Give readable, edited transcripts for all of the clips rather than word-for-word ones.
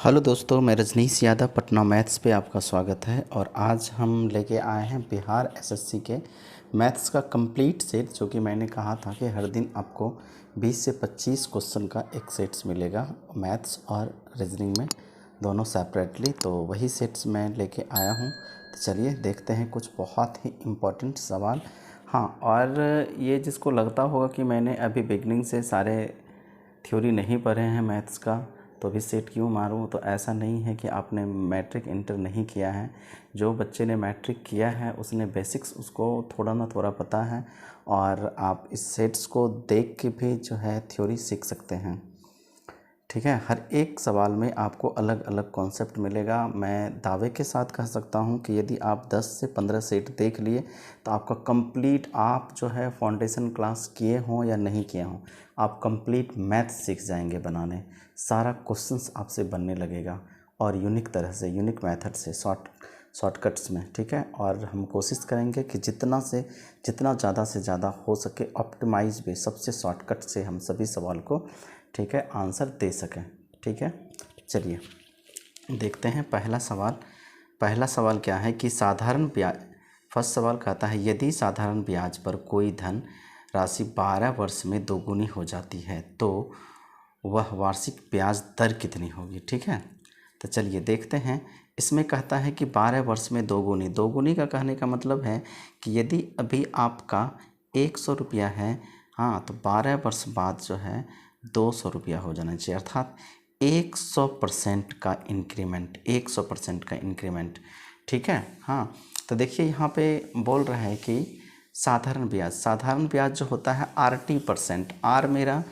Hello दोस्तों, मैं Rajneesh Yadav Patna maths पे आपका स्वागत है। और आज हम लेके आए हैं बिहार एसएससी के मैथ्स का कंप्लीट सेट, जो कि मैंने कहा था कि हर दिन आपको 20 से 25 क्वेश्चन का एक सेट्स मिलेगा, मैथ्स और रीजनिंग में दोनों सेपरेटली। तो वही सेट्स मैं लेके आया हूँ। तो चलिए देखते हैं कुछ बहुत ही इम्पोर्टेंट सवाल। हाँ, और ये जिसको लगता होगा कि मैंने अभी बिगनिंग से सारे थ्योरी नहीं पढ़े हैं मैथ्स का, तो भी सेट क्यों मारूं, तो ऐसा नहीं है कि आपने मैट्रिक इंटर नहीं किया है। जो बच्चे ने मैट्रिक किया है उसने बेसिक्स उसको थोड़ा ना थोड़ा पता है, और आप इस सेट्स को देख के भी जो है थ्योरी सीख सकते हैं। ठीक है, हर एक सवाल में आपको अलग अलग कॉन्सेप्ट मिलेगा। मैं दावे के साथ कह सकता हूं कि यदि आप 10 से 15 सेट देख लिए तो आपका कंप्लीट, आप जो है फाउंडेशन क्लास किए हों या नहीं किए हों, आप कंप्लीट मैथ्स सीख जाएंगे बनाने। सारा क्वेश्चंस आपसे बनने लगेगा, और यूनिक तरह से, यूनिक मेथड से, शॉर्टकट्स में। ठीक है, और हम कोशिश करेंगे कि जितना ज़्यादा से ज़्यादा हो सके ऑप्टिमाइज भी, सबसे शॉर्टकट से हम सभी सवाल को, ठीक है, आंसर दे सकें। ठीक है, चलिए देखते हैं पहला सवाल क्या है कि साधारण ब्याज। फर्स्ट सवाल कहता है, यदि साधारण ब्याज पर कोई धन राशि 12 वर्ष में दोगुनी हो जाती है तो वह वार्षिक ब्याज दर कितनी होगी। ठीक है, तो चलिए देखते हैं। इसमें कहता है कि 12 वर्ष में दोगुनी का कहने का मतलब है कि यदि अभी आपका 100 रुपया है, हाँ, तो 12 वर्ष बाद जो है 200 रुपया हो जाना चाहिए, अर्थात 100% का इंक्रीमेंट, 100% का इंक्रीमेंट। ठीक है, हाँ, तो देखिए यहाँ पे बोल रहा है कि साधारण ब्याज जो होता है RT%, आर मेरा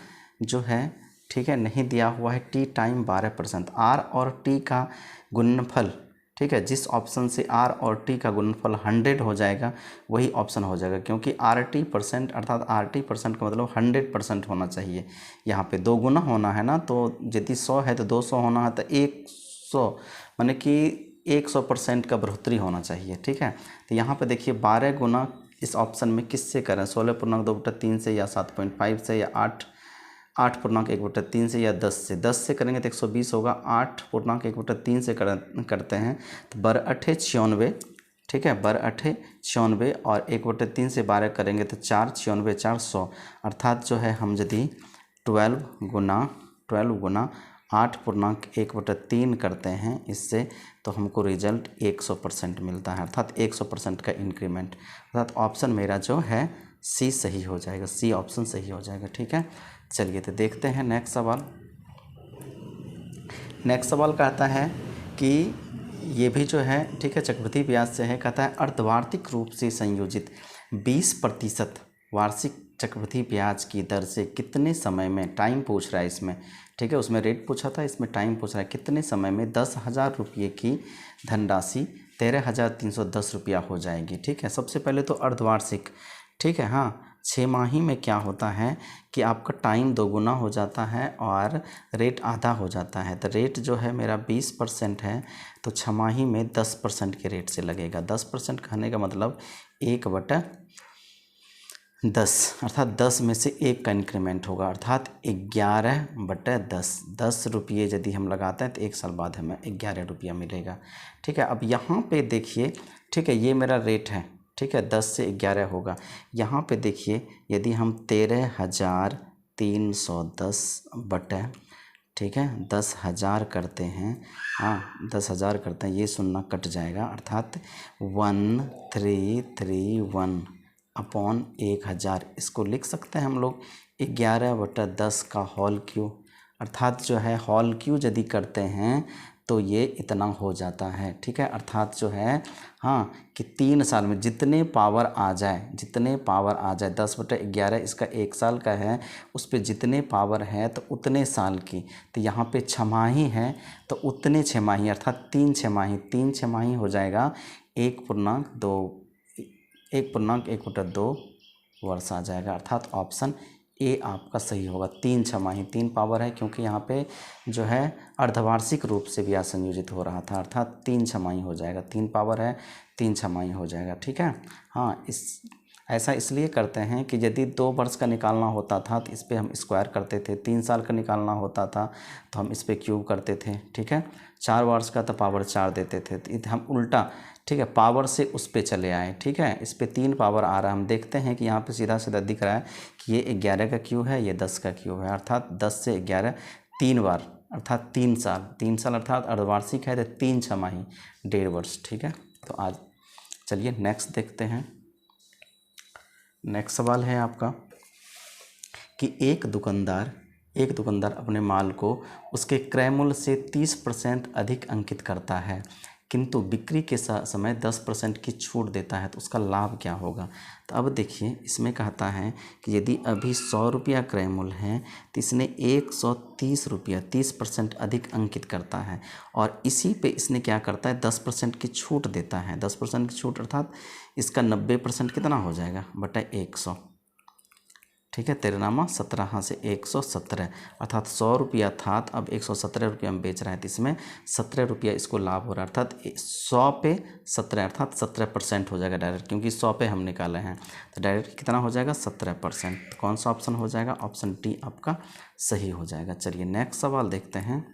जो है, ठीक है, नहीं दिया हुआ है, टी टाइम 12%, आर और टी का गुणनफल। ठीक है, जिस ऑप्शन से आर और टी का गुणनफल 100 हो जाएगा वही ऑप्शन हो जाएगा, क्योंकि RT% अर्थात RT% का मतलब 100% होना चाहिए। यहाँ पे दो गुना होना है ना, तो यदि 100 है तो 200 होना है, तो 100 माने कि 100% का बढ़ोतरी होना चाहिए। ठीक है, तो यहाँ पे देखिए 12 गुना इस ऑप्शन में किससे करें, 16.2/3 से, या 7.5 से, या 8.1/3 से, या 10 से करेंगे तो 120 होगा। 8.1/3 से करते हैं तो 12×8 = 96। ठीक है, 12×8 = 96, और 1/3 से 12 करेंगे तो 4 96 400, अर्थात जो है हम यदि 12 गुना 8.1/3 करते हैं इससे, तो हमको रिजल्ट 100% मिलता है, अर्थात 100% का इंक्रीमेंट। अर्थात ऑप्शन मेरा जो है सी सही हो जाएगा, सी ऑप्शन सही हो जाएगा। ठीक है, चलिए तो देखते हैं नेक्स्ट सवाल कहता है कि ये भी जो है, ठीक है, चक्रवृद्धि ब्याज से है। कहता है अर्धवार्षिक रूप से संयोजित 20% वार्षिक चक्रवृद्धि ब्याज की दर से कितने समय में, टाइम पूछ रहा है इसमें, ठीक है, उसमें रेट पूछा था, इसमें टाइम पूछ रहा है, कितने समय में 10,000 रुपये की धनराशि 13,310 रुपया हो जाएगी। ठीक है, सबसे पहले तो अर्धवार्षिक, ठीक है, हाँ, 6 माही में क्या होता है कि आपका टाइम दोगुना हो जाता है और रेट आधा हो जाता है। तो रेट जो है मेरा 20% है, तो 6 माही में 10% के रेट से लगेगा। 10% कहने का मतलब 1/10, अर्थात 10 में से 1 का इंक्रीमेंट होगा, अर्थात 11/10। 10 रुपये यदि हम लगाते हैं तो 1 साल बाद हमें 11 रुपया मिलेगा। ठीक है, अब यहाँ पे देखिए, ठीक है, ये मेरा रेट है, ठीक है, 10 से 11 होगा। यहाँ पे देखिए, यदि हम 13,310 बटे, ठीक है, 10,000 करते हैं, हाँ, 10,000 करते हैं, ये सुनना कट जाएगा, अर्थात 1331 अपॉन 1,000, इसको लिख सकते हैं हम लोग 11/10 का होल क्यू, अर्थात जो है होल क्यू यदि करते हैं तो ये इतना हो जाता है। ठीक है, अर्थात जो है, हाँ, कि 3 साल में जितने पावर आ जाए 10/11, इसका 1 साल का है, उस पर जितने पावर है तो उतने साल की, तो यहाँ पे 6 माही है तो उतने 6 माही, अर्थात 3 6 माही हो जाएगा, 1.1/2 वर्ष आ जाएगा, अर्थात ऑप्शन ए आपका सही होगा। 3 6 माही, 3 पावर है, क्योंकि यहाँ पे जो है अर्धवार्षिक रूप से ब्याज संयोजित हो रहा था, अर्थात 3 6 माही हो जाएगा, 3 पावर है, 3 6 माही हो जाएगा। ठीक है, हाँ, इस ऐसा इसलिए करते हैं कि यदि 2 वर्ष का निकालना होता था तो इस पर हम स्क्वायर करते थे, 3 साल का निकालना होता था तो हम इस पर क्यूब करते थे, ठीक है। 4 वर्ष का तो पावर 4 देते थे, तो हम उल्टा, ठीक है, पावर से उस पे चले आए, ठीक है। इस पे 3 पावर आ रहा है, हम देखते हैं कि यहाँ पे सीधा सीधा दिख रहा है कि ये 11 का क्यूब है, ये 10 का क्यूब है, अर्थात 10 से 11 3 बार, अर्थात 3 साल, 3 साल अर्थात अर्धवार्षिक है तो 3 छमाही 1.5 वर्ष, ठीक है। तो आज चलिए नेक्स्ट देखते हैं। नेक्स्ट सवाल है आपका कि एक दुकानदार अपने माल को उसके क्रय मूल्य से 30% अधिक अंकित करता है, किंतु बिक्री के समय 10% की छूट देता है, तो उसका लाभ क्या होगा। तो अब देखिए, इसमें कहता है कि यदि अभी 100 रुपया क्रय मूल्य है तो इसने 130 रुपया 30% अधिक अंकित करता है, और इसी पे इसने क्या करता है 10% की छूट देता है। 10% की छूट अर्थात इसका 90% कितना हो जाएगा बटा 100, ठीक है। 13 17 से 117, अर्थात 100 रुपया था तो अब 117 रुपया में बेच रहा है, तो इसमें 17 रुपया इसको लाभ हो रहा है, अर्थात 100 पे 17 अर्थात 17% हो जाएगा डायरेक्ट, क्योंकि 100 पे हम निकाले हैं तो डायरेक्ट कितना हो जाएगा 17%। तो कौन सा ऑप्शन हो जाएगा, ऑप्शन डी आपका सही हो जाएगा। चलिए नेक्स्ट सवाल देखते हैं।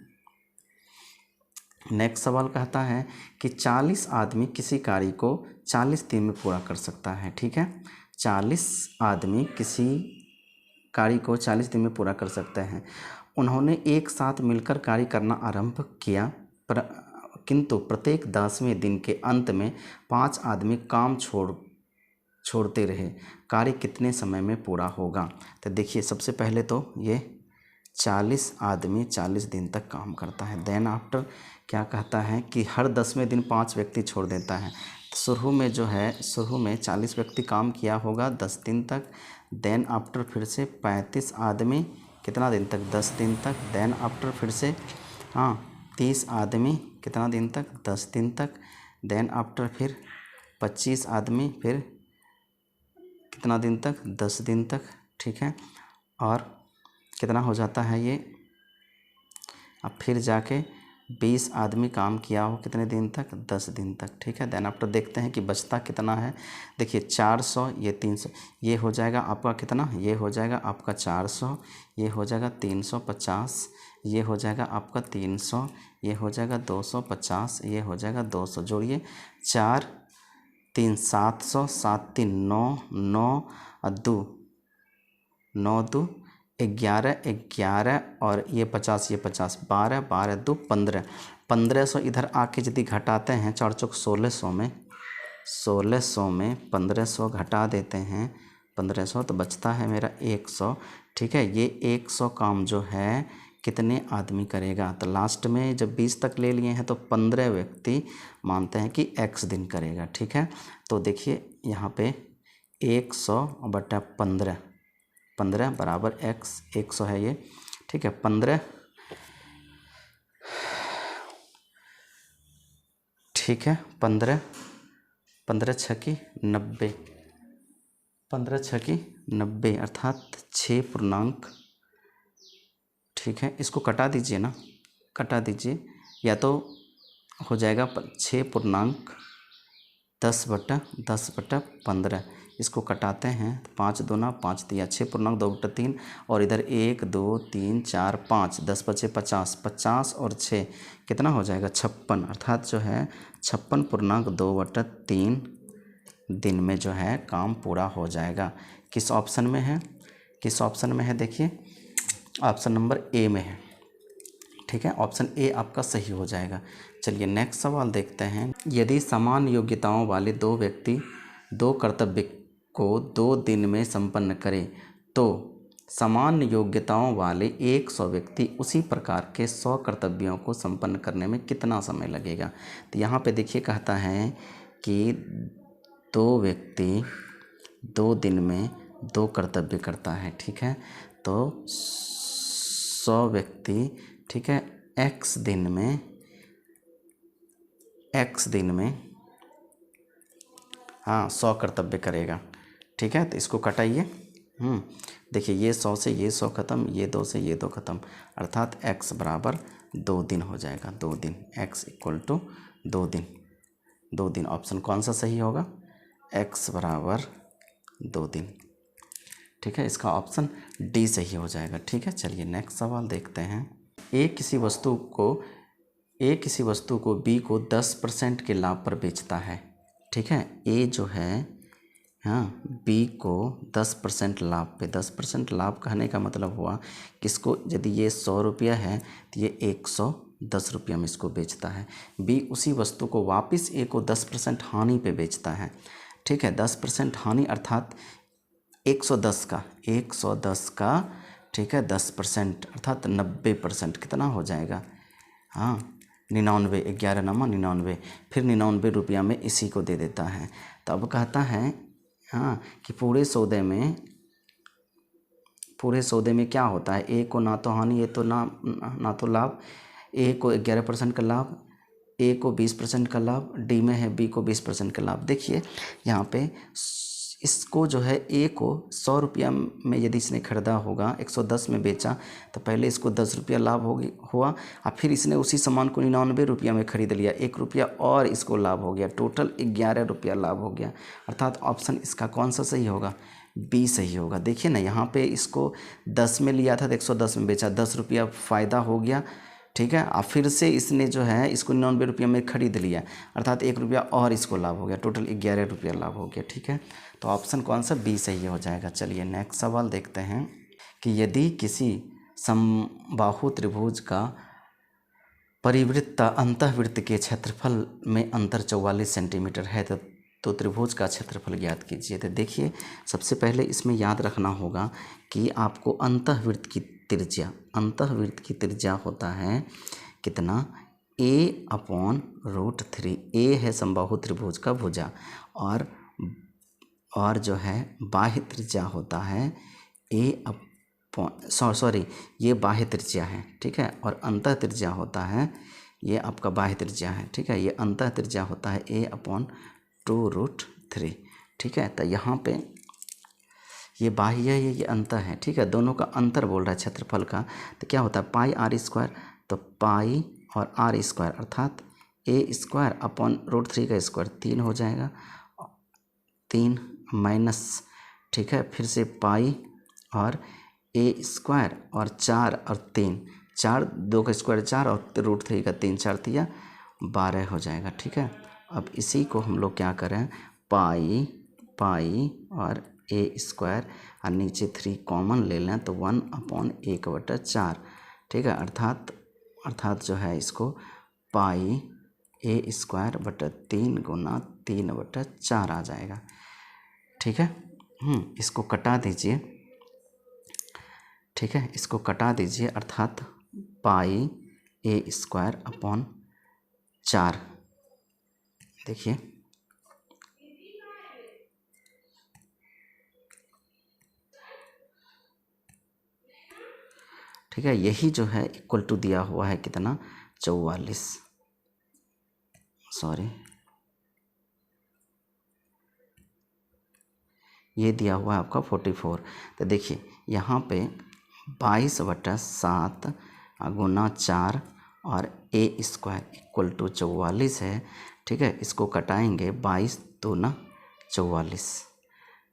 नेक्स्ट सवाल कहता है कि 40 आदमी किसी कार्य को 40 दिन में पूरा कर सकता है, ठीक है। 40 आदमी किसी कार्य को 40 दिन में पूरा कर सकते हैं। उन्होंने एक साथ मिलकर कार्य करना आरंभ किया, किंतु प्रत्येक 10वें दिन के अंत में 5 आदमी काम छोड़ते रहे, कार्य कितने समय में पूरा होगा। तो देखिए, सबसे पहले तो ये 40 आदमी 40 दिन तक काम करता है, देन आफ्टर क्या कहता है कि हर 10वें दिन 5 व्यक्ति छोड़ देता है। शुरू में 40 व्यक्ति काम किया होगा 10 दिन तक, देन आफ्टर फिर से 35 आदमी कितना दिन तक 10 दिन तक, देन आफ्टर फिर से 30 आदमी कितना दिन तक 10 दिन तक, देन आफ्टर फिर 25 आदमी फिर कितना दिन तक 10 दिन तक, ठीक है। और कितना हो जाता है ये, अब फिर जाके 20 आदमी काम किया हो कितने दिन तक 10 दिन तक, ठीक है। देन आफ्टर देखते हैं कि बचता कितना है। देखिए 400, ये 300, ये हो जाएगा आपका कितना, ये हो जाएगा आपका 400, ये हो जाएगा 350, ये हो जाएगा आपका 300, ये हो जाएगा 250, ये हो जाएगा 200, जोड़िए 4 3 700, 7 3 9, 9 और 2 9 2 11 और ये 50 ये 50, 12 12 2 15, 1500 इधर आके यदि घटाते हैं 4 चौक 1600 में 1500 घटा देते हैं 1500, तो बचता है मेरा 100, ठीक है। ये 100 काम जो है कितने आदमी करेगा, तो लास्ट में जब 20 तक ले लिए हैं तो 15 व्यक्ति मानते हैं कि x दिन करेगा, ठीक है। तो देखिए यहाँ पे 100 बटा 15 बराबर x, 100 है ये, ठीक है। 15, ठीक है। 15 छकी 90, 15 छकी 90 अर्थात 6 पूर्णांक, ठीक है। इसको कटा दीजिए ना, कटा दीजिए, या तो हो जाएगा 6 पूर्णांक 10/15, इसको कटाते हैं 5 दूना 5 दिया 6 पूर्णांक 2/3, और इधर 1 2 3 4 5 10 बचे 50, 50 और 6 कितना हो जाएगा 56, अर्थात जो है 56 पूर्णांक 2/3 दिन में जो है काम पूरा हो जाएगा। किस ऑप्शन में है, किस ऑप्शन में है, देखिए ऑप्शन नंबर ए में है, ठीक है। ऑप्शन ए आपका सही हो जाएगा। चलिए नेक्स्ट सवाल देखते हैं। यदि समान योग्यताओं वाले 2 व्यक्ति 2 कर्तव्य को 2 दिन में संपन्न करें तो समान योग्यताओं वाले 100 व्यक्ति उसी प्रकार के 100 कर्तव्यों को संपन्न करने में कितना समय लगेगा। तो यहाँ पे देखिए कहता है कि 2 व्यक्ति 2 दिन में 2 कर्तव्य करता है, ठीक है। तो 100 व्यक्ति, ठीक है, x दिन में 100 कर्तव्य करेगा, ठीक है। तो इसको कटाइए, देखिए ये 100 से ये 100 ख़त्म, ये 2 से ये 2 ख़त्म, अर्थात x बराबर 2 दिन हो जाएगा, 2 दिन, x इक्वल टू 2 दिन, 2 दिन। ऑप्शन कौन सा सही होगा, x बराबर 2 दिन। ठीक है, इसका ऑप्शन डी सही हो जाएगा। ठीक है, चलिए नेक्स्ट सवाल देखते हैं। ए किसी वस्तु को बी को 10% के लाभ पर बेचता है। ठीक है, ए जो है, हाँ, बी को 10% लाभ पे, 10% लाभ कहने का मतलब हुआ कि इसको, यदि ये 100 रुपया है तो ये 110 रुपया में इसको बेचता है। बी उसी वस्तु को वापस ए को 10% हानि पे बेचता है। ठीक है, 10% हानि अर्थात 110 का, ठीक है, 10% अर्थात 90%, कितना हो जाएगा, हाँ 99, 11 नमा 99, फिर 99 रुपया में इसी को दे देता है। तो अब कहता है, हाँ, कि पूरे सौदे में क्या होता है, ए को ना तो हानि, ए तो ना तो लाभ, ए को 11% का लाभ, ए को 20% का लाभ, डी में है बी को 20% का लाभ। देखिए यहाँ पे इसको जो है, ए को 100 रुपया में यदि इसने खरीदा होगा, 110 में बेचा, तो पहले इसको 10 रुपया लाभ हुआ, और फिर इसने उसी सामान को 99 रुपया में खरीद लिया, 1 रुपया और इसको लाभ हो गया, टोटल 11 रुपया लाभ हो गया। अर्थात ऑप्शन इसका कौन सा सही होगा, बी सही होगा। देखिए ना, यहाँ पे इसको 10 में लिया था तो 110 में बेचा, 10 रुपया फ़ायदा हो गया। ठीक है, और फिर से इसने जो है इसको 99 रुपया में खरीद लिया, अर्थात 1 रुपया और इसको लाभ हो गया, टोटल 11 रुपया लाभ हो गया। ठीक है, तो ऑप्शन कौन सा, बी सही हो जाएगा। चलिए नेक्स्ट सवाल देखते हैं कि यदि किसी समबाहु त्रिभुज का परिवृत्त अंतःवृत्त के क्षेत्रफल में अंतर 44 सेंटीमीटर है तो त्रिभुज का क्षेत्रफल ज्ञात कीजिए। तो देखिए, सबसे पहले इसमें याद रखना होगा कि आपको अंतःवृत्त की त्रिज्या होता है कितना, a/√3। ए है समबाहु त्रिभुज का भुजा, और जो है बाह्य त्रिज्या होता है ये बाह्य त्रिज्या है। ठीक है, और अंतः त्रिज्या होता है, ये आपका बाह्य त्रिज्या है। ठीक है, ये अंतः त्रिज्या होता है a/2√3। ठीक है, तो यहाँ पे ये बाह्य है, ये अंतर है। ठीक है, दोनों का अंतर बोल रहा है क्षेत्रफल का, तो क्या होता है πr², तो पाई और r² अर्थात a² / √3 का स्क्वायर 3 हो जाएगा, 3 माइनस, ठीक है, फिर से पाई और a² और 4 और 3, 4 2 का स्क्वायर 4 और √3 का 3, 4 तिया 12 हो जाएगा। ठीक है, अब इसी को हम लोग क्या करें, पाई और a² और नीचे 3 कॉमन ले लें तो 1/1/4। ठीक है, अर्थात जो है इसको पाई a² / 3 गुना 3/4 आ जाएगा। ठीक है, इसको कटा दीजिए। ठीक है, इसको कटा दीजिए, अर्थात पाई a²/4। देखिए, ठीक है, यही जो है इक्वल टू दिया हुआ है कितना, 44, सॉरी ये दिया हुआ है आपका 44। तो देखिए यहाँ पे 22/7 गुना 4 और a² इक्वल टू 44 है। ठीक है, इसको कटाएंगे, 22 दूना 44,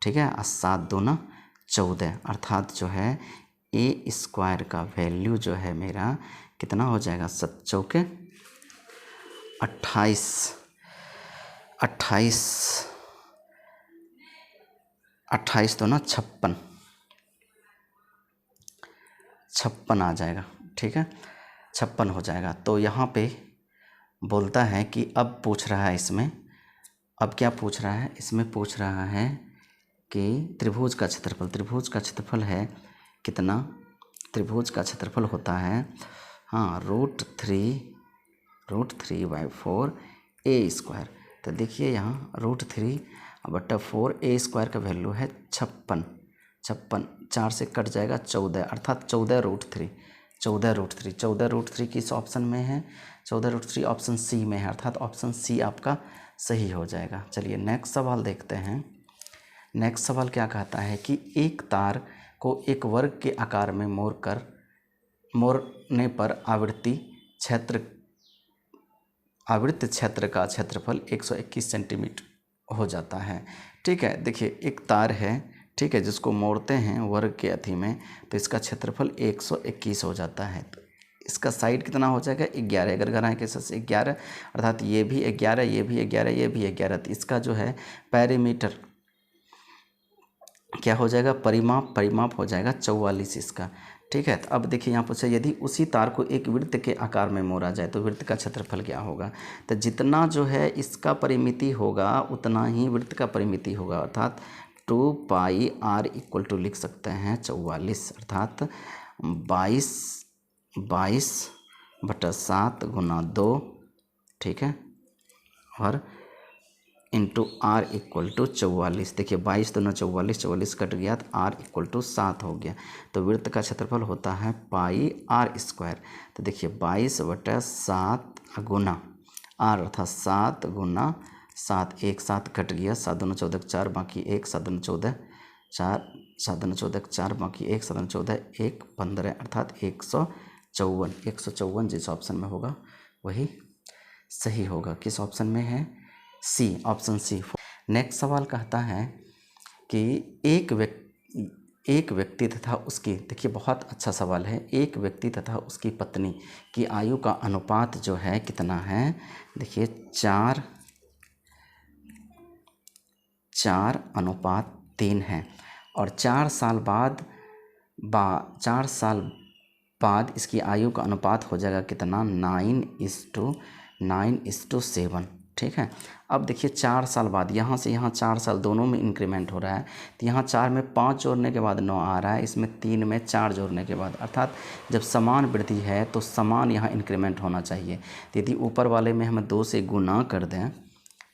ठीक है, और 7 दूना 14, अर्थात जो है a² का वैल्यू जो है मेरा कितना हो जाएगा, 7 चौके 28, 28 दूना 56 आ जाएगा। ठीक है, 56 हो जाएगा। तो यहाँ पे बोलता है कि अब पूछ रहा है इसमें, अब क्या पूछ रहा है, इसमें पूछ रहा है कि त्रिभुज का क्षेत्रफल है कितना, त्रिभुज का क्षेत्रफल होता है, हाँ, √3/4 a²। तो देखिए यहाँ √3/4 a² का वैल्यू है 56, 4 से कट जाएगा 14, अर्थात 14√3 किस ऑप्शन में है, 14√3 ऑप्शन सी में है, अर्थात ऑप्शन सी आपका सही हो जाएगा। चलिए नेक्स्ट सवाल देखते हैं। नेक्स्ट सवाल क्या कहता है कि एक तार को एक वर्ग के आकार में मोड़ने पर आवृत्त क्षेत्र का क्षेत्रफल 121 सेंटीमीटर हो जाता है। ठीक है। देखिए एक तार है, ठीक है, जिसको मोड़ते हैं वर्ग के अथी में, तो इसका क्षेत्रफल 121 हो जाता है। तो इसका साइड कितना हो जाएगा 11, अगर ग्रह के से 11, अर्थात ये भी 11, ये भी 11, ये भी 11। तो इसका जो है पैरीमीटर क्या हो जाएगा, परिमाप हो जाएगा 44 इसका। ठीक है। तो अब देखिए यहाँ पूछा यदि उसी तार को एक वृत्त के आकार में मोड़ा जाए तो वृत्त का क्षेत्रफल क्या होगा। तो जितना जो है इसका परिमिति होगा उतना ही वृत्त का परिमिति होगा, अर्थात 2πr इक्वल टू लिख सकते हैं 44, अर्थात 22/7 गुना 2, ठीक है, और इंटू आर इक्वल टू 44। देखिए 22 दूना 44, 44 कट गया तो आर इक्वल टू 7 हो गया। तो वृत्त का क्षेत्रफल होता है πr²। तो देखिए 22/7 गुना आर, अर्थात 7 गुना 7, 1 7 कट गया, 7 दूना 14 4 बाकी 1, 7 दूना 14 4, 7 दूना 14 4 बाकी 1, 7 दूना 14 1 15, अर्थात 154 जिस ऑप्शन में होगा वही सही होगा। किस ऑप्शन में है, सी, ऑप्शन सी। नेक्स्ट सवाल कहता है कि एक व्यक्ति तथा उसकी, देखिए बहुत अच्छा सवाल है, एक व्यक्ति तथा उसकी पत्नी की आयु का अनुपात जो है कितना है। देखिए 4:3 है, और 4 साल बाद इसकी आयु का अनुपात हो जाएगा कितना, 9:7। ठीक है। अब देखिए 4 साल बाद, यहाँ से यहाँ 4 साल दोनों में इंक्रीमेंट हो रहा है। तो यहाँ 4 में 5 जोड़ने के बाद 9 आ रहा है, इसमें 3 में 4 जोड़ने के बाद, अर्थात जब समान वृद्धि है तो समान यहाँ इंक्रीमेंट होना चाहिए। तो यदि ऊपर वाले में हम 2 से गुना कर दें,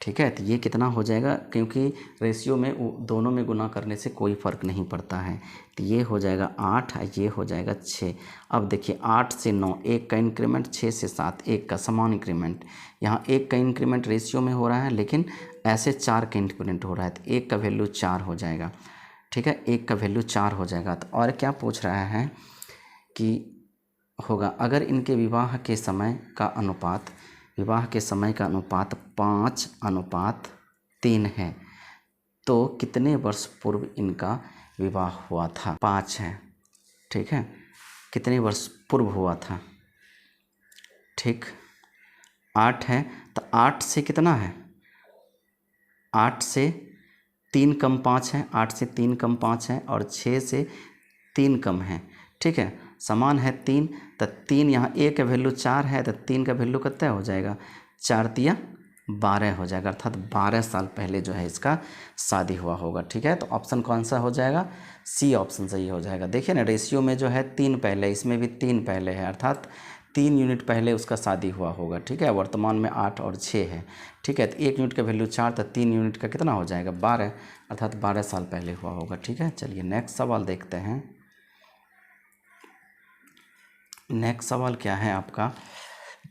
ठीक है, तो ये कितना हो जाएगा, क्योंकि रेशियो में दोनों में गुना करने से कोई फ़र्क नहीं पड़ता है। तो ये हो जाएगा 8, ये हो जाएगा 6। अब देखिए 8 से 9 1 का इंक्रीमेंट, 6 से 7 1 का समान इंक्रीमेंट। यहाँ 1 का इंक्रीमेंट रेशियो में हो रहा है, लेकिन ऐसे 4 का इंक्रीमेंट हो रहा है, तो 1 का वैल्यू 4 हो जाएगा। ठीक है, 1 का वैल्यू 4 हो जाएगा। तो और क्या पूछ रहा है कि होगा अगर इनके विवाह के समय का अनुपात 5:3 है तो कितने वर्ष पूर्व इनका विवाह हुआ था। 5 है, ठीक है, कितने वर्ष पूर्व हुआ था। ठीक, 8 है, तो 8 से कितना है, 8 से 3 कम 5 है, 8 से 3 कम 5 है, और 6 से 3 कम है। ठीक है, समान है 3, तो 3 यहाँ ए का वैल्यू 4 है, तो 3 का वैल्यू कितना हो जाएगा, 4×3 12 हो जाएगा, अर्थात 12 साल पहले जो है इसका शादी हुआ होगा। ठीक है, तो ऑप्शन कौन सा हो जाएगा, सी ऑप्शन सही हो जाएगा। देखिए ना, रेशियो में जो है 3 पहले, इसमें भी 3 पहले है, अर्थात 3 यूनिट पहले उसका शादी हुआ होगा। ठीक है, वर्तमान में 8 और 6 है। ठीक है, तो 1 यूनिट का वैल्यू 4, तो 3 यूनिट का कितना हो जाएगा 12, अर्थात 12 साल पहले हुआ होगा। ठीक है, चलिए नेक्स्ट सवाल देखते हैं। नेक्स्ट सवाल क्या है आपका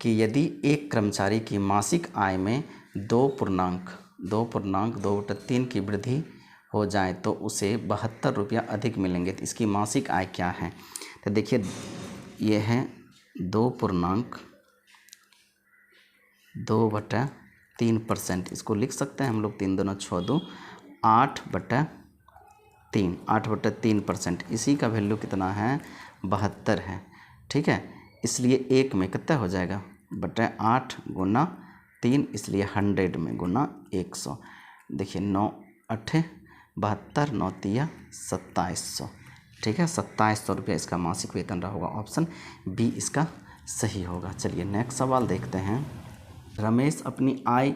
कि यदि एक कर्मचारी की मासिक आय में 2.2/3 की वृद्धि हो जाए तो उसे 72 रुपया अधिक मिलेंगे, तो इसकी मासिक आय क्या है। तो देखिए ये है 2.2/3%, इसको लिख सकते हैं हम लोग 3 दूना 6 2 8/3%। इसी का वैल्यू कितना है, 72 है। ठीक है, इसलिए 1 में कितना हो जाएगा, 8 गुना 3, इसलिए 100 में गुना 100। देखिए 9×8 72, 9×3 2700। ठीक है, 2700 रुपया इसका मासिक वेतन रहा होगा। ऑप्शन बी इसका सही होगा। चलिए नेक्स्ट सवाल देखते हैं। रमेश अपनी आय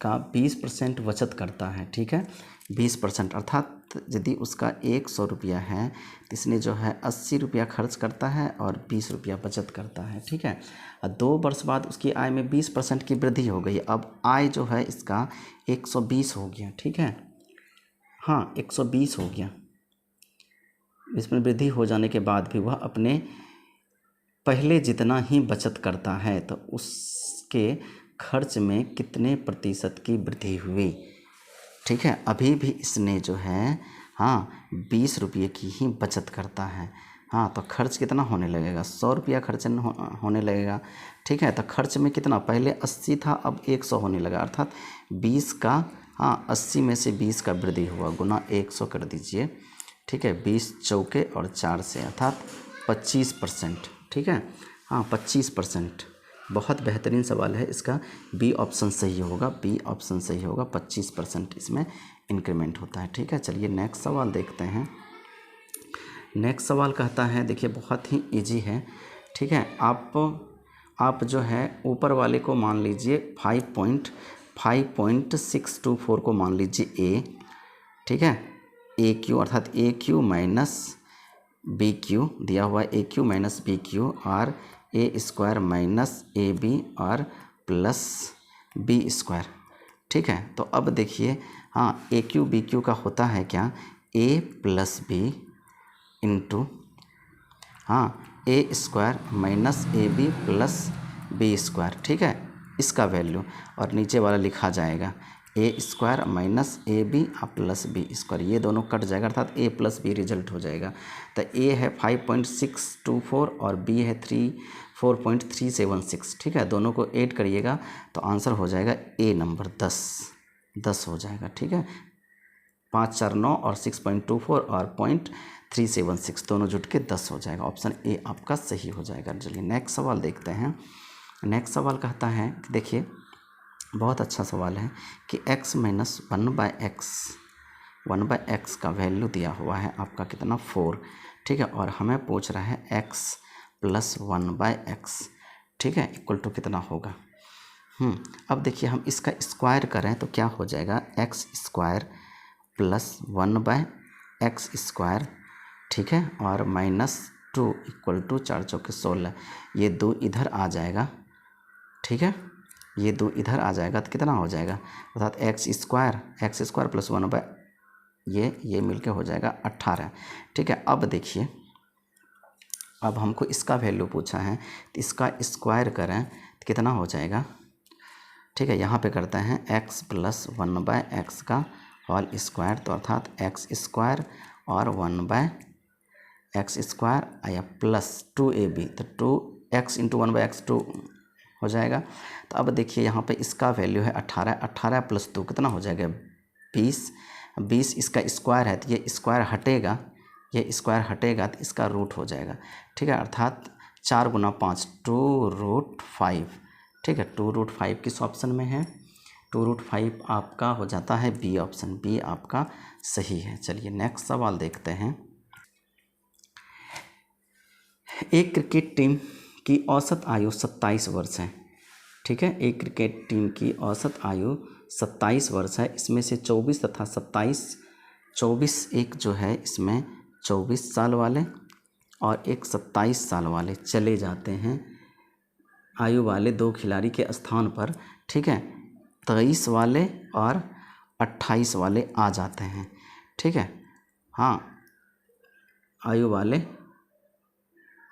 का 20% बचत करता है। ठीक है, 20%, अर्थात यदि उसका 100 रुपया है तो इसने जो है 80 रुपया खर्च करता है और 20 रुपया बचत करता है। ठीक है, 2 वर्ष बाद उसकी आय में 20% की वृद्धि हो गई। अब आय जो है इसका 120 हो गया। ठीक है, हाँ 120 हो गया। इसमें वृद्धि हो जाने के बाद भी वह अपने पहले जितना ही बचत करता है तो उसके खर्च में कितने प्रतिशत की वृद्धि हुई। ठीक है, अभी भी इसने जो है 20 रुपये की ही बचत करता है। तो खर्च कितना होने लगेगा, 100 रुपया खर्च होने लगेगा। ठीक है, तो खर्च में कितना, पहले 80 था अब 100 होने लगा, अर्थात 20 का हाँ 80 में से 20 का वृद्धि हुआ गुना 100 कर दीजिए, ठीक है। 20 चौके और 4 से अर्थात 25%, ठीक है। हाँ 25%, बहुत बेहतरीन सवाल है इसका। बी ऑप्शन सही होगा, बी ऑप्शन सही होगा। 25% इसमें इंक्रीमेंट होता है, ठीक है। चलिए नेक्स्ट सवाल देखते हैं। नेक्स्ट सवाल कहता है, देखिए बहुत ही इजी है, ठीक है। आप जो है ऊपर वाले को मान लीजिए 5.624 को मान लीजिए ए, ठीक है। ए क्यू अर्थात ए क्यू माइनस बी क्यू दिया हुआ है, ए क्यू माइनस बी क्यू और ए स्क्वायर माइनस ए बी और प्लस बी स्क्वायर, ठीक है। तो अब देखिए, हाँ ए क्यू बी क्यू का होता है क्या, ए प्लस बी इंटू हाँ A square minus A B plus B square, ठीक है। इसका वैल्यू और नीचे वाला लिखा जाएगा A square minus A B plus B square, ये दोनों कट जाएगा अर्थात ए प्लस बी रिजल्ट हो जाएगा। तो ए है 5.624 और बी है 4.376, ठीक है। दोनों को ऐड करिएगा तो आंसर हो जाएगा ए नंबर 10 हो जाएगा, ठीक है। 5 4 9 और 6.24 और 0.376 दोनों जुट के 10 हो जाएगा। ऑप्शन ए आपका सही हो जाएगा। चलिए नेक्स्ट सवाल देखते हैं। नेक्स्ट सवाल कहता है, देखिए बहुत अच्छा सवाल है कि x माइनस 1/x का वैल्यू दिया हुआ है आपका कितना 4, ठीक है। और हमें पूछ रहा है x प्लस 1/x, ठीक है, इक्वल टू कितना होगा। अब देखिए हम इसका स्क्वायर करें तो क्या हो जाएगा, x square plus 1/x square, ठीक है, और -2 इक्वल टू 4 चौके 16, ये 2 इधर आ जाएगा, ठीक है। ये 2 इधर आ जाएगा तो कितना हो जाएगा, अर्थात एक्स स्क्वायर प्लस 1/, ये मिलके हो जाएगा 18, ठीक है। अब देखिए, अब हमको इसका वैल्यू पूछा है तो इसका स्क्वायर करें तो कितना हो जाएगा, ठीक है। यहाँ पे करते हैं x प्लस 1/x का होल स्क्वायर, तो अर्थात एक्स स्क्वायर और 1/x स्क्वायर या प्लस 2ab, तो 2x इंटू 1/x 2 हो जाएगा। तो अब देखिए यहाँ पे इसका वैल्यू है 18 प्लस 2 कितना हो जाएगा 20 इसका स्क्वायर है तो ये स्क्वायर हटेगा तो इसका रूट हो जाएगा, ठीक है। अर्थात 4 गुना 5 2√5, ठीक है। 2√5 किस ऑप्शन में है, 2√5 आपका हो जाता है बी ऑप्शन, बी आपका सही है। चलिए नेक्स्ट सवाल देखते हैं। एक क्रिकेट टीम की औसत आयु 27 वर्ष है, ठीक है। एक क्रिकेट टीम की औसत आयु 27 वर्ष है। इसमें से 24 तथा 24 एक जो है इसमें 24 साल वाले और एक 27 साल वाले चले जाते हैं आयु वाले 2 खिलाड़ी के स्थान पर, ठीक है। 23 वाले और 28 वाले आ जाते हैं, ठीक है। हाँ आयु वाले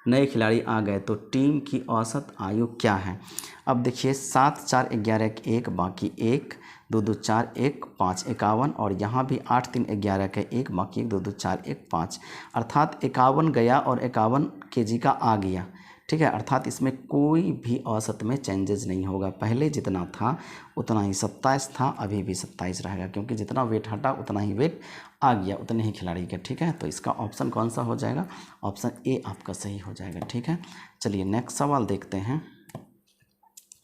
नए खिलाड़ी आ गए तो टीम की औसत आयु क्या है। अब देखिए 7 4 11 1 बाकी 1 2 2 4 1 5 51 और यहाँ भी 8 3 11 का 1 बाकी 1 2 2 4 1 5, अर्थात 51 गया और 51 kg का आ गया, ठीक है। अर्थात इसमें कोई भी औसत में चेंजेस नहीं होगा, पहले जितना था उतना ही 27 था, अभी भी 27 रहेगा, क्योंकि जितना वेट हटा उतना ही वेट आ गया उतने ही खिलाड़ी का, ठीक है। तो इसका ऑप्शन कौन सा हो जाएगा, ऑप्शन ए आपका सही हो जाएगा, ठीक है। चलिए नेक्स्ट सवाल देखते हैं।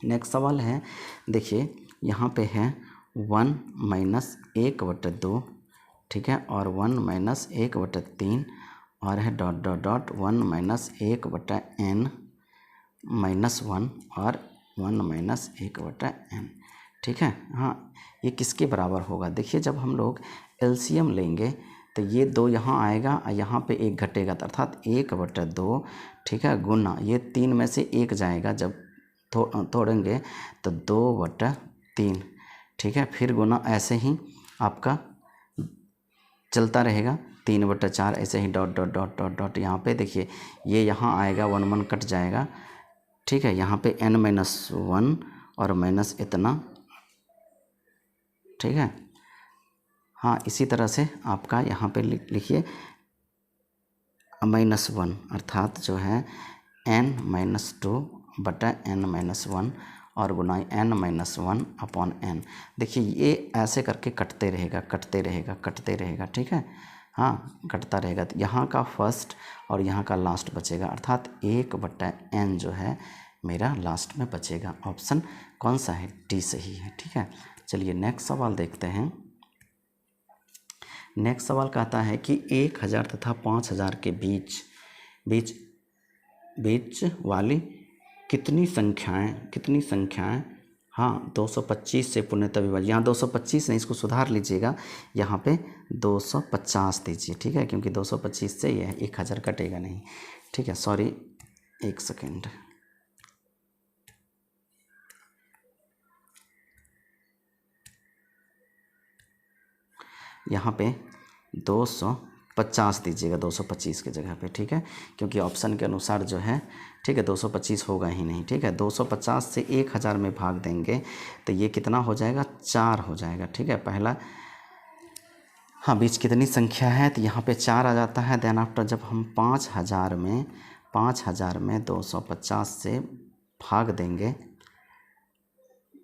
नेक्स्ट सवाल है, देखिए यहाँ पे है 1 माइनस 1/2, ठीक है, और 1 माइनस 1/3 और है dot dot dot 1 minus 1/n minus 1 और 1 माइनस 1/n, ठीक है। हाँ ये किसके बराबर होगा, देखिए जब हम लोग एलसीएम लेंगे तो ये 2 यहाँ आएगा और यहाँ पे 1 घटेगा, तो अर्थात 1/2, ठीक है, गुना ये 3 में से 1 जाएगा, जब तोड़ेंगे तो 2/3, ठीक है। फिर गुना ऐसे ही आपका चलता रहेगा 3/4, ऐसे ही dot dot dot dot dot, यहाँ पे देखिए ये यहाँ आएगा 1 1 कट जाएगा, ठीक है। यहाँ पे n-1 और माइनस इतना, ठीक है। हाँ इसी तरह से आपका यहाँ पे लिखिए -1 अर्थात जो है n-2/n-1 और गुनाई n-1/n। देखिए ये ऐसे करके कटते रहेगा कटते रहेगा कटते रहेगा, ठीक है। हाँ, कटता रहेगा। तो यहाँ का फर्स्ट और यहाँ का लास्ट बचेगा, अर्थात 1/n जो है मेरा लास्ट में बचेगा। ऑप्शन कौन सा है? डी सही है, ठीक है। चलिए नेक्स्ट सवाल देखते हैं। नेक्स्ट सवाल कहता है कि 1000 तथा 5000 के बीच बीच बीच वाली कितनी संख्याएं हाँ 225 से पूर्णतः विभाजित। यहाँ 225 नहीं, इसको सुधार लीजिएगा, यहाँ पे 250 दीजिए, ठीक है, क्योंकि 225 से यह 1000 कटेगा नहीं, ठीक है। सॉरी, एक सेकेंड। यहाँ पे 250 दीजिएगा 225 के जगह पे, ठीक है, क्योंकि ऑप्शन के अनुसार जो है, ठीक है, 225 होगा ही नहीं, ठीक है। 250 से 1000 में भाग देंगे तो ये कितना हो जाएगा? 4 हो जाएगा, ठीक है। पहला हाँ, बीच कितनी संख्या है तो यहाँ पे 4 आ जाता है। देन आफ्टर जब हम 5000 में 250 से भाग देंगे,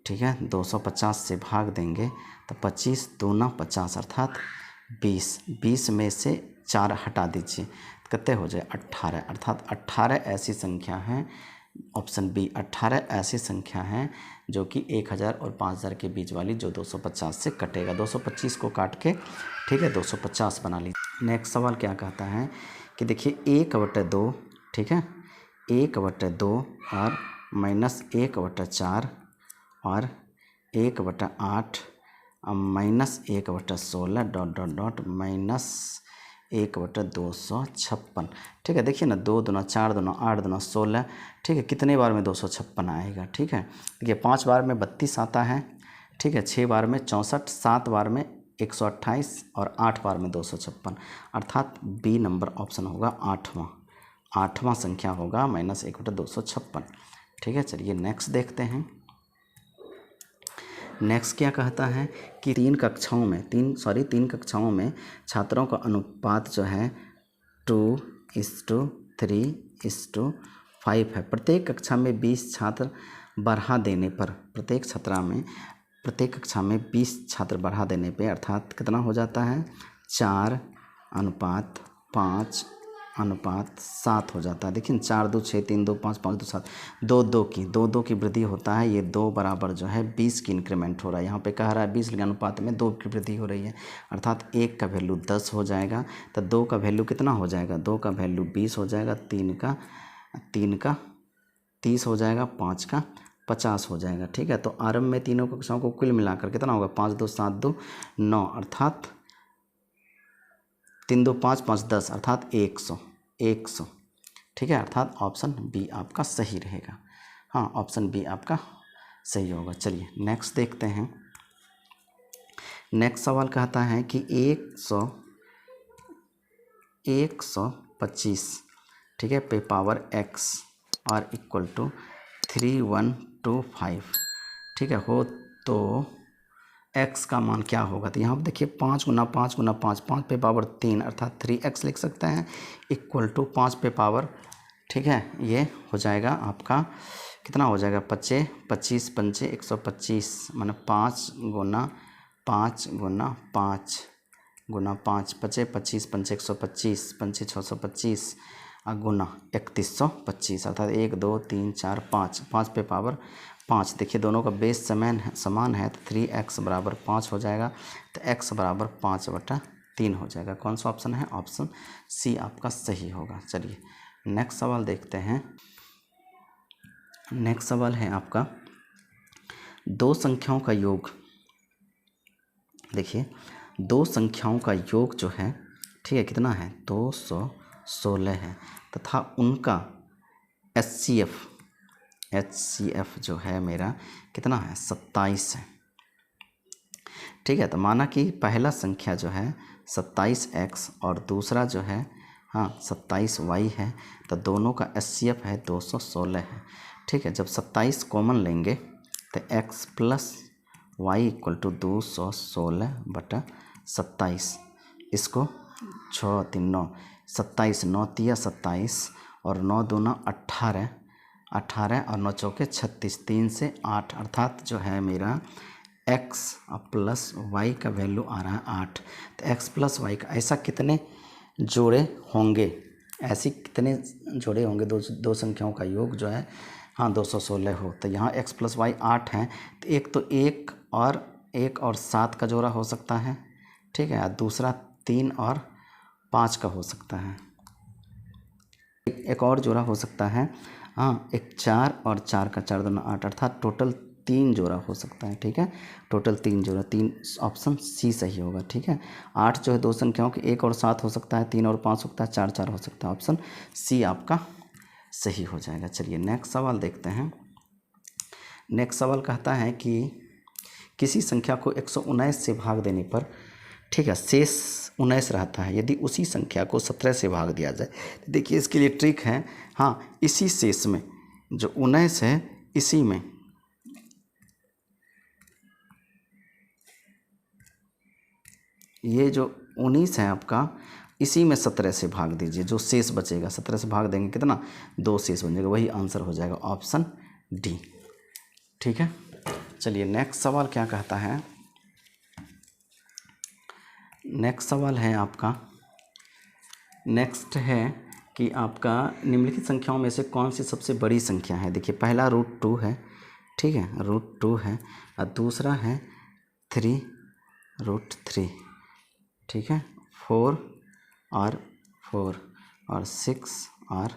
ठीक है, 250 से भाग देंगे तो 25 दूना 50 अर्थात 20 में से 4 हटा दीजिए, कितने हो जाए? 18, अर्थात 18 ऐसी संख्या हैं, ऑप्शन बी 18 ऐसी संख्या हैं जो कि 1000 और 5000 के बीच वाली, जो 250 से कटेगा। 225 को काट के, ठीक है, 250 बना लीजिए। नेक्स्ट सवाल क्या कहता है कि देखिए 1/2, ठीक है, 1/2 और -1/4 और 1/8 और -1/16 -1/256, ठीक है। देखिए ना, 2 दूना 4 दूना 8 दूना 16, ठीक है, कितने बार में 256 आएगा? ठीक है, देखिए 5 बार में 32 आता है, ठीक है, 6 बार में 64, 7 बार में 128 और 8 बार में 256, अर्थात बी नंबर ऑप्शन होगा आठवां संख्या होगा -1/256, ठीक है। चलिए नेक्स्ट देखते हैं। नेक्स्ट क्या कहता है कि 3 कक्षाओं में छात्रों का अनुपात जो है 2:3:5 है। प्रत्येक कक्षा में 20 छात्र बढ़ा देने पर प्रत्येक कक्षा में 20 छात्र बढ़ा देने पे अर्थात कितना हो जाता है? 4:5:7 हो जाता है। देखिए 4 2 6 3 2 5 5 2 7, 2 की वृद्धि होता है। ये 2 बराबर जो है 20 की इंक्रीमेंट हो रहा है। यहाँ पे कह रहा है 20 के अनुपात में 2 की वृद्धि हो रही है, अर्थात 1 का वैल्यू 10 हो जाएगा तो 2 का वैल्यू कितना हो जाएगा? 2 का वैल्यू 20 हो जाएगा, 3 का 30 हो जाएगा, 5 का 50 हो जाएगा, ठीक है। तो आरंभ में तीनों कक्षाओं को कुल मिलाकर कितना होगा? 5 2 7 2 9, अर्थात 3 2 5 5 10, अर्थात 100, ठीक है, अर्थात ऑप्शन बी आपका सही रहेगा। हाँ, ऑप्शन बी आपका सही होगा। चलिए नेक्स्ट देखते हैं। नेक्स्ट सवाल कहता है कि 125, ठीक है, पे पावर x और इक्वल टू 3125, ठीक है, हो तो x का मान क्या होगा? तो यहाँ पर देखिए 5 × 5 × 5, 5 पे पावर 3 अर्थात 3x लिख सकते हैं, इक्वल टू 5 पे पावर, ठीक है, ये हो जाएगा आपका कितना हो जाएगा? 25 25 125, माने 5 × 5 × 5 × 5 25 25 5 125 5 625 गुना 3125, अर्थात 1 2 3 4 5, 5 पे पावर 5। देखिए दोनों का बेस समान है तो 3x बराबर 5 हो जाएगा, तो x बराबर 5/3 हो जाएगा। कौन सा ऑप्शन है? ऑप्शन सी आपका सही होगा। चलिए नेक्स्ट सवाल देखते हैं। नेक्स्ट सवाल है आपका 2 संख्याओं का योग। देखिए 2 संख्याओं का योग जो है, ठीक है, कितना है? 216 है, तथा उनका HCF जो है मेरा कितना है? 27 है, ठीक है। तो माना कि पहला संख्या जो है 27x और दूसरा जो है 27y है, तो दोनों का HCF है 216 है, ठीक है। जब 27 कॉमन लेंगे तो x + y = 216/27, इसको 6 3 9, 27 9 × 27 और 9 दूना 18, 18 और 9 चौके 36, 3 से 8, अर्थात जो है मेरा x प्लस वाई का वैल्यू आ रहा है 8। तो x प्लस वाई का ऐसा कितने जोड़े होंगे, ऐसी कितने जोड़े होंगे, दो संख्याओं का योग जो है हाँ 216 हो। तो यहाँ x प्लस वाई 8 है, तो एक तो 1 और 7 का जोड़ा हो सकता है, ठीक है, दूसरा 3 और 5 का हो सकता है, एक और जोड़ा हो सकता है हाँ, एक 4 और 4 का, 4 दूना 8, अर्थात टोटल 3 जोड़ा हो सकता है, ठीक है, टोटल 3 जोड़ा, 3 ऑप्शन सी सही होगा, ठीक है। 8 जो है दो संख्याओं के 1 और 7 हो सकता है, 3 और 5 हो सकता है, 4 4 हो सकता है, ऑप्शन सी आपका सही हो जाएगा। चलिए नेक्स्ट सवाल देखते हैं। नेक्स्ट सवाल कहता है कि किसी संख्या को 119 से भाग देने पर, ठीक है, शेष 19 रहता है, यदि उसी संख्या को 17 से भाग दिया जाए। देखिए इसके लिए ट्रिक है, हाँ इसी शेष में जो 19 है, इसी में ये जो 19 है आपका, इसी में 17 से भाग दीजिए, जो शेष बचेगा 17 से भाग देंगे कितना, 2 शेष बन जाएगा, वही आंसर हो जाएगा, ऑप्शन डी, ठीक है। चलिए नेक्स्ट सवाल क्या कहता है। नेक्स्ट सवाल है आपका, नेक्स्ट है कि आपका निम्नलिखित संख्याओं में से कौन सी सबसे बड़ी संख्या है। देखिए पहला √2 है, ठीक है, √2 है, और दूसरा है 3√3, ठीक है, 4 और 4 और 6 और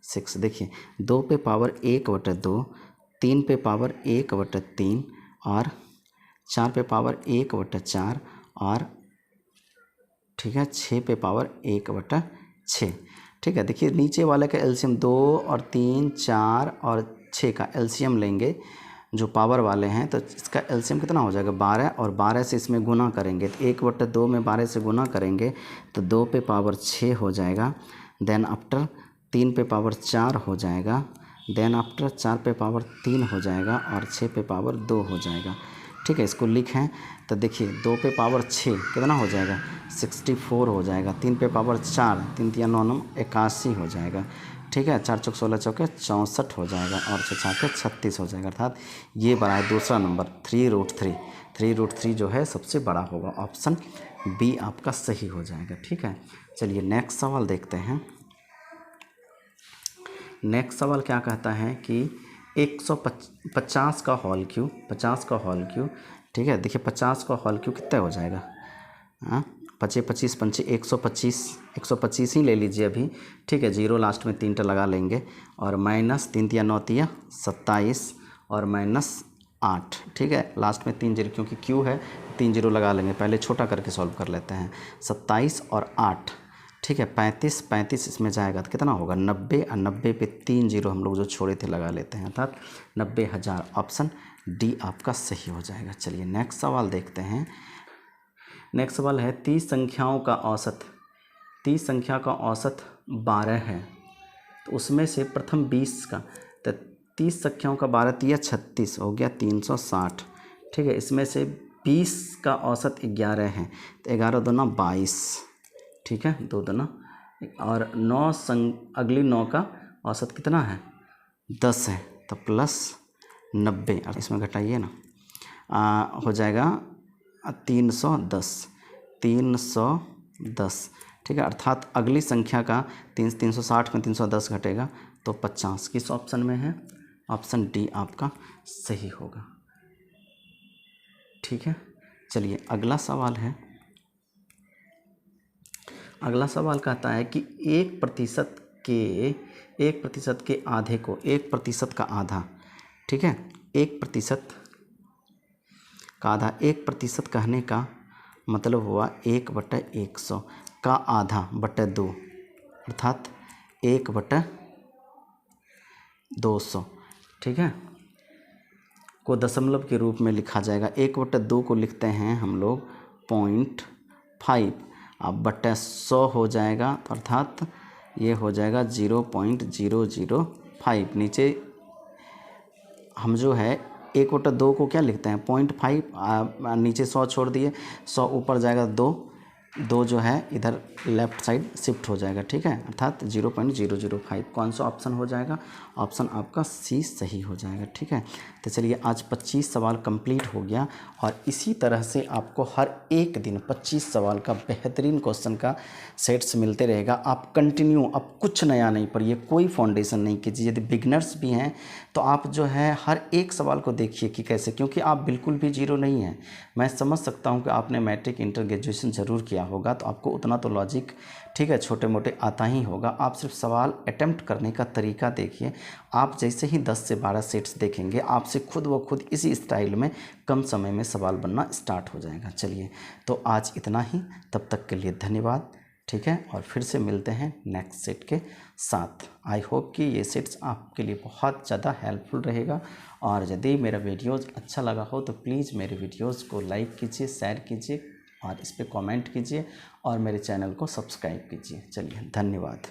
6। देखिए 2 पे पावर 1/2, 3 पे पावर 1/3 और 4 पे पावर 1/4 और ठीक है 6 पे पावर 1/6, ठीक है। देखिए नीचे वाले का एलसीएम 2 और 3 4 और 6 का एलसीएम लेंगे जो पावर वाले हैं, तो इसका एलसीएम कितना हो जाएगा 12, और 12 से इसमें गुना करेंगे तो 1/2 में 12 से गुना करेंगे तो 2 पे पावर 6 हो जाएगा, देन आफ्टर 3 पे पावर 4 हो जाएगा, देन आफ्टर 4 पे पावर 3 हो जाएगा और 6 पे पावर 2 हो जाएगा, ठीक है। इसको लिखें तो देखिए 2 पे पावर 6 कितना हो जाएगा 64 हो जाएगा, 3 पे पावर 4, 3 3 9 9 81 हो जाएगा, ठीक है, 4 चौक 16 चौके 64 हो जाएगा और 6 छाके 36 हो जाएगा, अर्थात ये बड़ा है दूसरा नंबर 3√3, 3√3 जो है सबसे बड़ा होगा, ऑप्शन बी आपका सही हो जाएगा, ठीक है। चलिए नेक्स्ट सवाल देखते हैं। नेक्स्ट सवाल क्या कहता है कि 150 का होल क्यूब, 50 का होल क्यूब, ठीक है। देखिए 50 का होल क्यूब कितना हो जाएगा, हाँ 25 25 पंचे 125 ही ले लीजिए अभी, ठीक है, 0 लास्ट में 3 लगा लेंगे और माइनस 3 3 9 3 27 और -8, ठीक है, लास्ट में 3 0 क्योंकि क्यू है 3 0 लगा लेंगे, पहले छोटा करके सॉल्व कर लेते हैं, 27 और 8, ठीक है, 35 इसमें जाएगा तो कितना होगा 90, और 90 पे 3 0 हम लोग जो छोड़े थे लगा लेते हैं, अर्थात 90,000, ऑप्शन डी आपका सही हो जाएगा। चलिए नेक्स्ट सवाल देखते हैं। नेक्स्ट सवाल है 30 संख्याओं का औसत, 30 संख्या का औसत 12 है, तो उसमें से प्रथम 20 का, तो 30 संख्याओं का 12 3 36 हो गया 360, ठीक है, इसमें से 20 का औसत 11 है, तो 11 दूना 22, ठीक है, 2 दूना, और 9 अगली 9 का औसत कितना है 10 है, तो प्लस 90, और इसमें घटाइए ना, हो जाएगा 310, ठीक है, अर्थात अगली संख्या का 360 में 310 घटेगा तो 50, किस ऑप्शन में है, ऑप्शन डी आपका सही होगा, ठीक है। चलिए अगला सवाल है। अगला सवाल कहता है कि 1% के आधे को 1% का आधा, ठीक है, 1% का आधा, 1% कहने का मतलब हुआ 1/100 का आधा बटे 2, अर्थात 1/200, ठीक है, को दशमलव के रूप में लिखा जाएगा। 1/2 को लिखते हैं हम लोग 0.5, अब बटे 100 हो जाएगा, अर्थात ये हो जाएगा 0.005। नीचे हम जो है 1/2 को क्या लिखते हैं 0.5, नीचे 100 छोड़ दिए, 100 ऊपर जाएगा 2, 2 जो है इधर लेफ़्ट साइड शिफ्ट हो जाएगा, ठीक है, अर्थात 0.005। कौन सा ऑप्शन हो जाएगा? ऑप्शन आपका सी सही हो जाएगा, ठीक है। तो चलिए आज 25 सवाल कंप्लीट हो गया और इसी तरह से आपको हर एक दिन 25 सवाल का बेहतरीन क्वेश्चन का सेट्स मिलते रहेगा। आप कंटिन्यू, अब कुछ नया नहीं पढ़िए, कोई फाउंडेशन नहीं कीजिए। यदि बिगनर्स भी हैं तो आप जो है हर एक सवाल को देखिए कि कैसे, क्योंकि आप बिल्कुल भी जीरो नहीं हैं। मैं समझ सकता हूं कि आपने मैट्रिक, इंटर, ग्रेजुएशन ज़रूर किया होगा, तो आपको उतना तो लॉजिक, ठीक है, छोटे मोटे आता ही होगा। आप सिर्फ सवाल अटेम्प्ट करने का तरीका देखिए। आप जैसे ही 10 से 12 सेट्स देखेंगे, आपसे खुद व खुद इसी स्टाइल में कम समय में सवाल बनना स्टार्ट हो जाएगा। चलिए, तो आज इतना ही, तब तक के लिए धन्यवाद, ठीक है, और फिर से मिलते हैं नेक्स्ट सेट के साथ। आई होप कि ये सेट्स आपके लिए बहुत ज़्यादा हेल्पफुल रहेगा। और यदि मेरा वीडियोज़ अच्छा लगा हो तो प्लीज़ मेरे वीडियोज़ को लाइक कीजिए, शेयर कीजिए और इस पर कमेंट कीजिए और मेरे चैनल को सब्सक्राइब कीजिए। चलिए, धन्यवाद।